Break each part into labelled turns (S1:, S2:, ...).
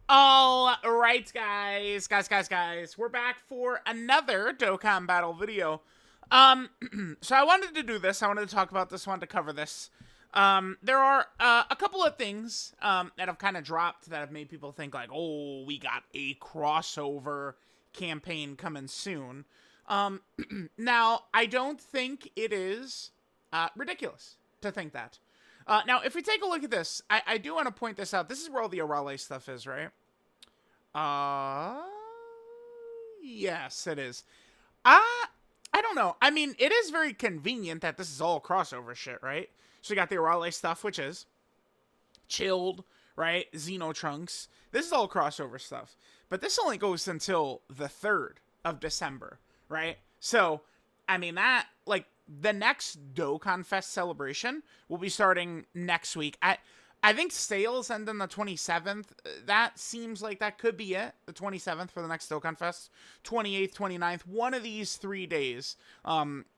S1: All right, guys. We're back for another Dokkan battle video. Um, so I wanted to do this. I wanted to talk about this. Wanted to cover this. There are a couple of things that have kind of dropped that have made people think like, oh, we got a crossover campaign coming soon. Now I don't think it is ridiculous to think that. Now, if we take a look at this, I do want to point this out. This is where all the Arale stuff is, right? Uh, yes, it is. Uh, I don't know. I mean, it is very convenient that this is all crossover shit, right? So you got the Arale stuff, which is chilled, right? Xenotrunks. This is all crossover stuff. But this only goes until the 3rd of December, right? So, I mean, like, the next Dokkan Fest celebration will be starting next week. I think sales end on the 27th. That seems like that could be it. The 27th for the next Dokkan Fest. 28th, 29th. One of these 3 days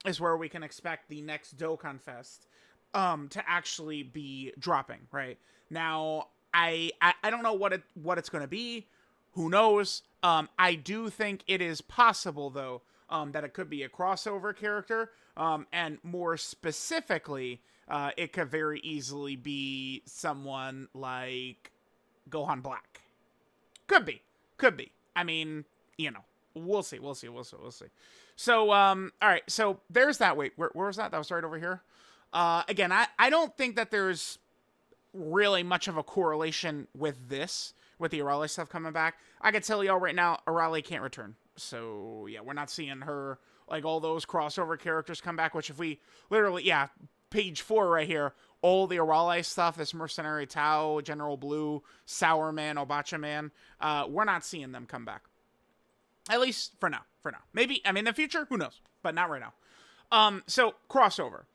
S1: is where we can expect the next Dokkan Fest to actually be dropping, right? Now, I don't know what it's going to be. Who knows? I do think it is possible, though, that it could be a crossover character. And more specifically, it could very easily be someone like Gohan Black. Could be. Could be. I mean, we'll see. So, all right. So there's that. Wait, where was that? That was right over here. Again, I don't think that there's really much of a correlation with this, with the Arale stuff coming back. I can tell y'all right now, Arale can't return. So, yeah, we're not seeing her, like, all those crossover characters come back, which if we literally, yeah, page 4 right here, all the Arale stuff, this Mercenary Tao, General Blue, Sour Man, Obacha Man, we're not seeing them come back. At least for now. Maybe, I mean, in the future, who knows? But not right now. So, crossover.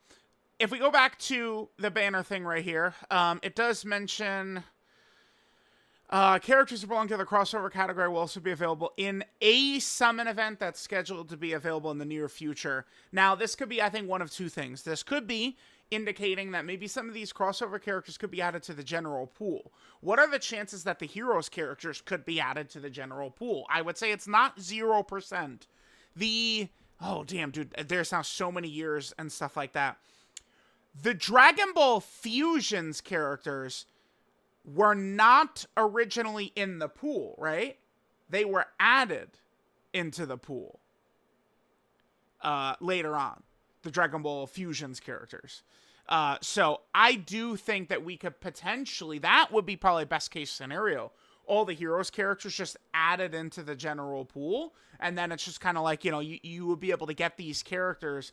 S1: If we go back to the banner thing right here, it does mention characters who belong to the crossover category will also be available in a summon event that's scheduled to be available in the near future. Now, this could be, I think, one of two things. This could be indicating that maybe some of these crossover characters could be added to the general pool. What are the chances that the heroes characters could be added to the general pool? I would say it's not 0%. Oh, damn, dude, there's now so many years and stuff like that. The Dragon Ball Fusions characters were not originally in the pool, right? They were added into the pool later on. The Dragon Ball Fusions characters. So I do think that we could potentially, that would be probably best case scenario. All the heroes characters just added into the general pool. And then it's just kind of like, you would be able to get these characters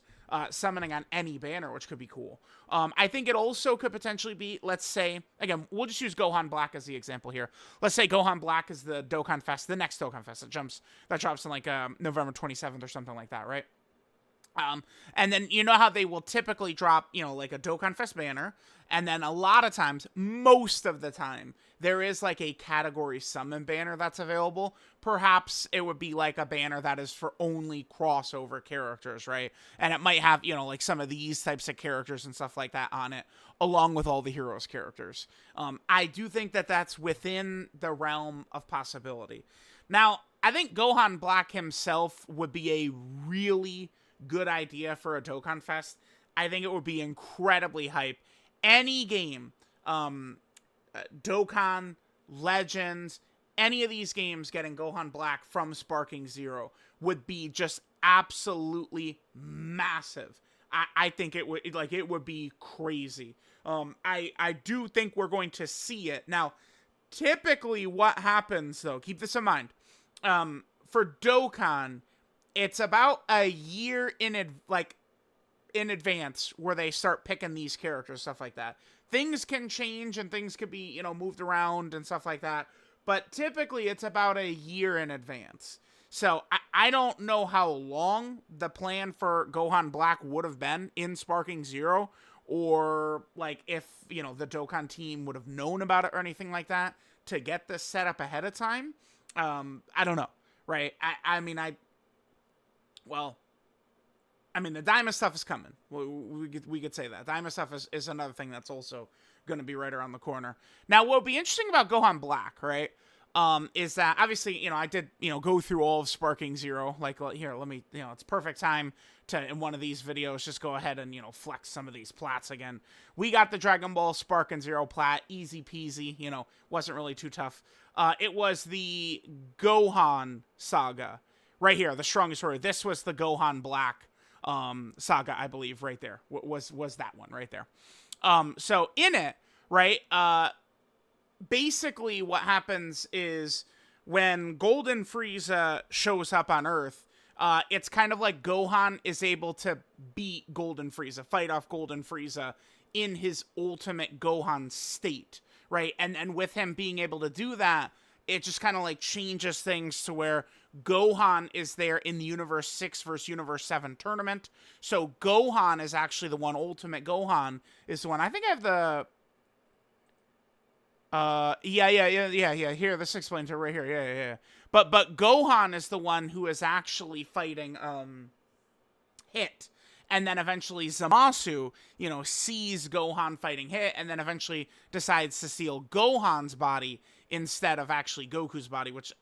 S1: summoning on any banner, which could be cool. I think it also could potentially be, let's say, again, we'll just use Gohan Black as the example here. Let's say Gohan Black is the Dokkan Fest, the next Dokkan Fest that drops in like November 27th or something like that, right? And then you know how they will typically drop, like a Dokkan Fest banner, and then a lot of times, most of the time, there is like a category summon banner that's available. Perhaps it would be like a banner that is for only crossover characters, right? And it might have, like some of these types of characters and stuff like that on it, along with all the heroes characters. I do think that that's within the realm of possibility. Now, I think Gohan Black himself would be a really good idea for a Dokkan Fest. I think it would be incredibly hype. Any game, Dokkan, Legends, any of these games getting Gohan Black from Sparking Zero would be just absolutely massive. I think it would be crazy. I do think we're going to see it. Now, typically what happens, though, keep this in mind, for Dokkan, it's about a year in advance where they start picking these characters, stuff like that. Things can change and things could be, moved around and stuff like that. But typically it's about a year in advance. So I don't know how long the plan for Gohan Black would have been in Sparking Zero, or like if, the Dokkan team would have known about it or anything like that to get this set up ahead of time. I don't know, right? The Daima stuff is coming. We could say that. Daima stuff is another thing that's also going to be right around the corner. Now, what would be interesting about Gohan Black, right? is that obviously, I did, go through all of Sparking Zero. Like, here, let me, it's perfect time to, in one of these videos, just go ahead and, flex some of these plats again. We got the Dragon Ball Sparking Zero plat, easy peasy, wasn't really too tough. It was the Gohan saga right here, the strongest warrior. This was the Gohan Black saga, I believe, right there. Was that one right there. So in it, right, basically what happens is when Golden Frieza shows up on Earth, it's kind of like Gohan is able to beat Golden Frieza, fight off Golden Frieza in his ultimate Gohan state, right? And with him being able to do that, it just kind of like changes things to where Gohan is there in the Universe 6 versus Universe 7 tournament. So Gohan is actually the one, Ultimate Gohan is the one. I think I have the... Yeah. Here, this explains it right here. Yeah. But Gohan is the one who is actually fighting Hit, and then eventually Zamasu, sees Gohan fighting Hit, and then eventually decides to steal Gohan's body instead of actually Goku's body, which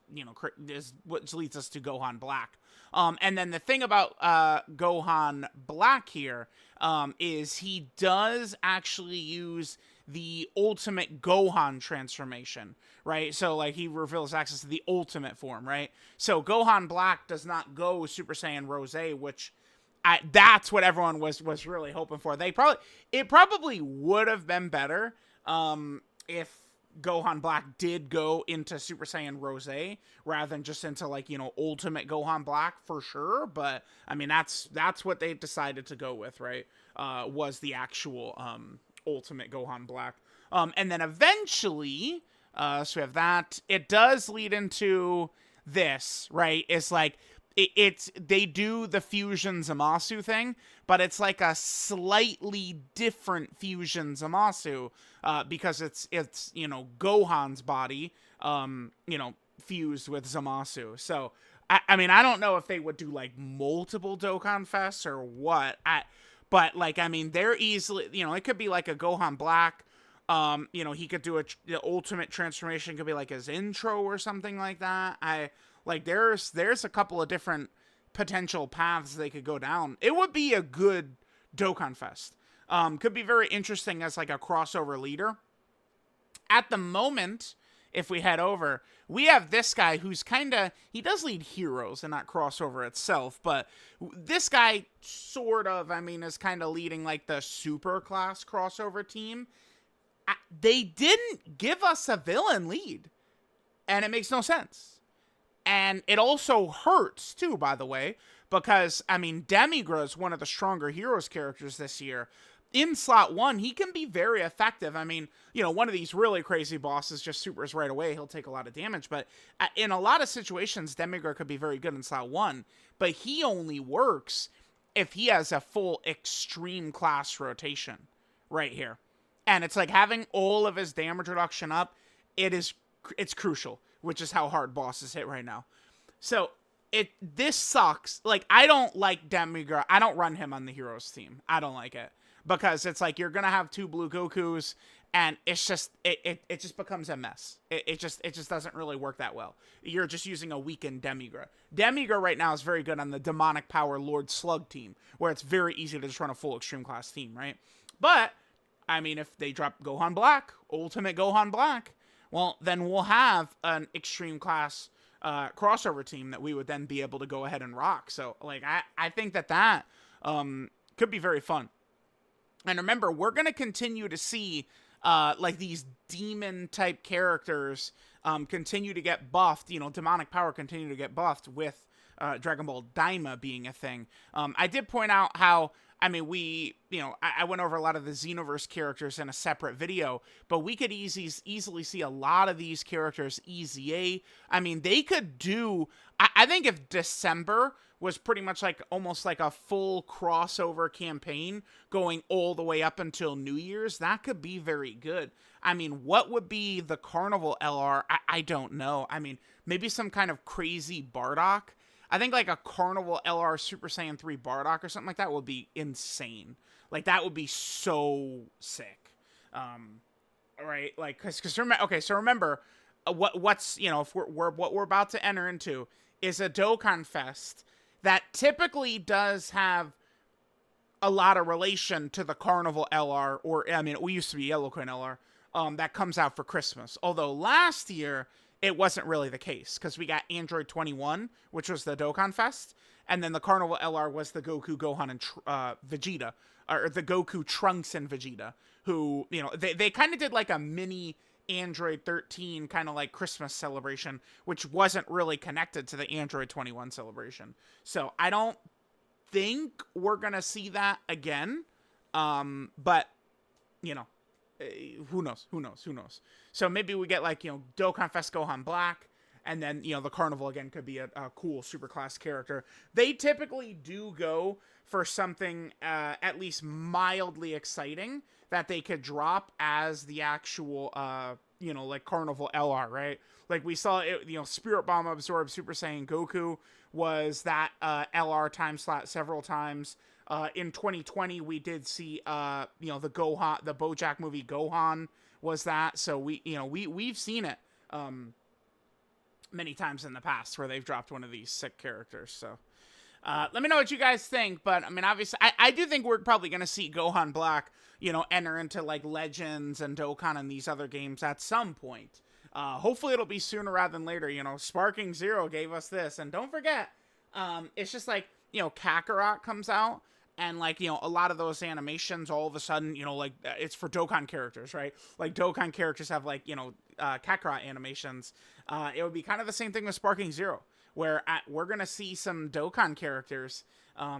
S1: is which leads us to Gohan Black. And then the thing about Gohan Black here is he does actually use the ultimate Gohan transformation, right? So, like, he reveals access to the ultimate form, right? So, Gohan Black does not go Super Saiyan Rose, which that's what everyone was really hoping for. It probably would have been better if Gohan Black did go into Super Saiyan Rose rather than just into, like, Ultimate Gohan Black for sure. But I mean, that's what they decided to go with, right? Was the actual Ultimate Gohan Black. And then eventually, so we have that. It does lead into this, right? It's like, they do the Fusion Zamasu thing, but it's like a slightly different Fusion Zamasu, because it's Gohan's body, fused with Zamasu. So, I mean, I don't know if they would do, like, multiple Dokkan Fests or what. But, like, I mean, they're easily, it could be like a Gohan Black. He could do the ultimate transformation, could be like his intro or something like that. There's a couple of different potential paths they could go down. It would be a good Dokkan Fest. Could be very interesting as, like, a crossover leader. At the moment, if we head over, we have this guy who's he does lead heroes and not crossover itself, but this guy sort of, is kind of leading, like, the super class crossover team. They didn't give us a villain lead, and it makes no sense. And it also hurts, too, by the way, because, Demigra is one of the stronger heroes characters this year. In slot 1, he can be very effective. One of these really crazy bosses just supers right away. He'll take a lot of damage. But in a lot of situations, Demigra could be very good in slot 1. But he only works if he has a full extreme class rotation right here. And it's like having all of his damage reduction up, it's crucial, which is how hard bosses hit right now. So this sucks. Like, I don't like Demigra. I don't run him on the heroes team. I don't like it. Because it's like you're going to have two Blue Gokus, and it's just, it just becomes a mess. It just doesn't really work that well. You're just using a weakened Demigra. Demigra right now is very good on the Demonic Power Lord Slug team, where it's very easy to just run a full Extreme Class team, right? But, if they drop Gohan Black, Ultimate Gohan Black, well, then we'll have an Extreme Class crossover team that we would then be able to go ahead and rock. So, like, I think that could be very fun. And remember, we're going to continue to see, like, these demon-type characters continue to get buffed. Demonic Power continue to get buffed with Dragon Ball Daima being a thing. I did point out how, I went over a lot of the Xenoverse characters in a separate video, but we could easily see a lot of these characters EZA. They could do... I think if December was pretty much like almost like a full crossover campaign going all the way up until New Year's, that could be very good. What would be the Carnival LR? I don't know. Maybe some kind of crazy Bardock. I think like a Carnival LR Super Saiyan 3 Bardock or something like that would be insane. Like, that would be so sick. Right? Like, because remember, what's if we're what we're about to enter into is a Dokkan Fest that typically does have a lot of relation to the Carnival LR, or I mean, it used to be Yellow Coin LR, that comes out for Christmas. Although last year it wasn't really the case because we got Android 21, which was the Dokkan Fest, and then the Carnival LR was the Goku, Gohan, and Vegeta, or the Goku, Trunks, and Vegeta, who they kind of did like a mini Android 13 kind of like Christmas celebration, which wasn't really connected to the Android 21 celebration. So I don't think we're gonna see that again. But who knows? So maybe we get like Dokkan Fest Gohan Black, and then the Carnival again could be a cool superclass character. They typically do go for something at least mildly exciting that they could drop as the actual like Carnival LR, right? Like we saw it, Spirit Bomb Absorb Super Saiyan Goku was that LR time slot several times. In 2020, we did see the Gohan, the BoJack movie Gohan was that. So we've seen it many times in the past where they've dropped one of these sick characters. So let me know what you guys think. But I mean, obviously, I do think we're probably gonna see Gohan Black, enter into like Legends and Dokkan and these other games at some point. Hopefully it'll be sooner rather than later. Sparking Zero gave us this, and don't forget, it's just like Kakarot comes out, and like a lot of those animations all of a sudden like it's for Dokkan characters, right? Like Dokkan characters have like Kakarot animations. It would be kind of the same thing with Sparking Zero, where we're gonna see some Dokkan characters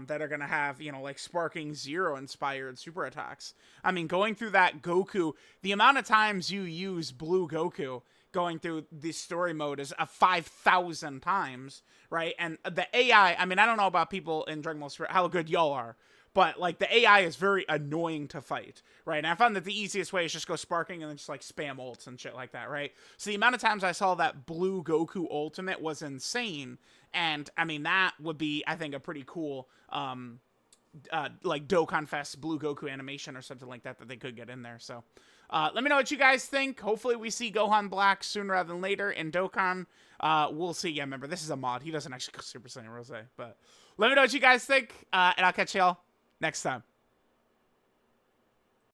S1: that are gonna have like Sparking Zero inspired super attacks. I mean, going through that Goku, the amount of times you use Blue Goku going through the story mode is 5,000 times, right? And the AI, I mean, I don't know about people in Dragon Ball Super, how good y'all are, but like the AI is very annoying to fight, right? And I found that the easiest way is just go Sparking and then just like spam ults and shit like that, right? So the amount of times I saw that Blue Goku ultimate was insane. And I mean, that would be, I think, a pretty cool like Dokkan Fest Blue Goku animation or something like that they could get in there. So let me know what you guys think. Hopefully we see Gohan Black sooner rather than later in Dokkan. We'll see. Yeah, remember, this is a mod. He doesn't actually go Super Saiyan Rose. But let me know what you guys think, and I'll catch y'all next time.